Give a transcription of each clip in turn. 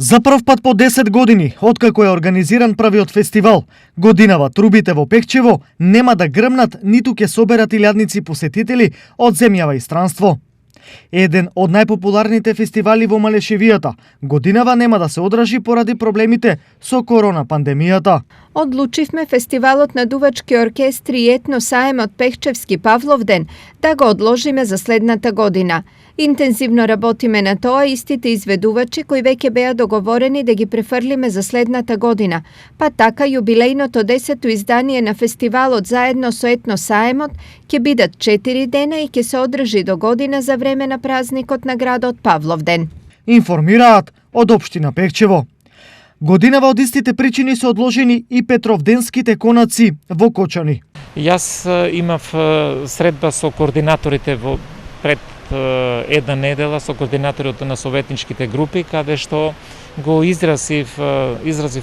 За прв пат по 10 години, откако е организиран првиот фестивал, годинава трубите во Пехчево нема да грмнат, ниту ќе соберат илјадници посетители од земјава и странство. Еден од најпопуларните фестивали во Малешевијата, годинава нема да се одржи поради проблемите со корона пандемијата. Одлучивме фестивалот на дувачки оркестри и етно саемот Пехчевски Павловден да го одложиме за следната година. Интензивно работиме на тоа истите изведувачи кои веќе беа договорени да ги префрлиме за следната година, па така јубилејното 10-то издание на фестивалот заедно со етно саемот ќе бидат 4 дена и ќе се одржи до година за време на празникот на градот Павловден. Информираат од општина Пехчево. Годинава од истите причини се одложени и Петровденските конаци во Кочани. Јас имав средба со координаторите пред една недела со координаторите на советничките групи, каде што го изразив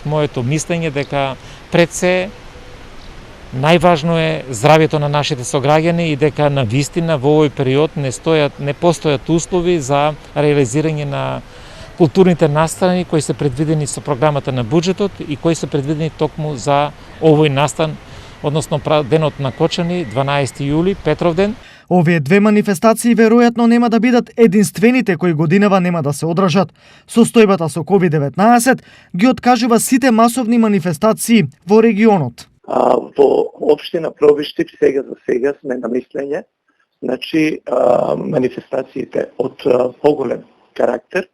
моето мислење дека пред се најважно е здравјето на нашите сограѓани и дека на вистина во овој период не постојат услови за реализирање на културните настани кои се предвидени со програмата на буџетот и кои се предвидени токму за овој настан, односно денот на Кочани, 12 јули, Петровден. Овие две манифестации веројатно нема да бидат единствените кои годинава нема да се одржат. Состојбата со COVID-19 ги откажува сите масовни манифестации во регионот. Во општина Пробиштип сега сме на мислење, значи манифестациите од поголем карактер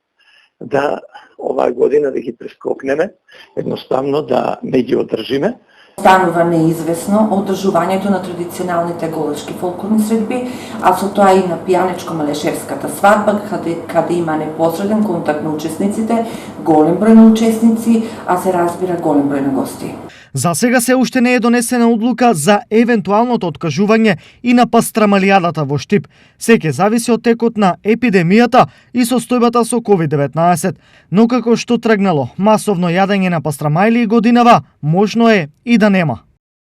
да оваа година да ги прескокнеме, едноставно да не ги одржиме. Станува неизвестно одржувањето на традиционалните голечки фолклорни средби, а со тоа и на пијанечко-малешевската свадба, каде има непосреден контакт на учесниците, голем број на учесници, а се разбира голем број на гости. За сега се уште не е донесена одлука за евентуалното откажување и на пастрамалијадата во Штип. Се ќе зависи од текот на епидемијата и состојбата со COVID-19. Но како што тргнало масовно јадење на пастрамајли годинава, можно е и да нема.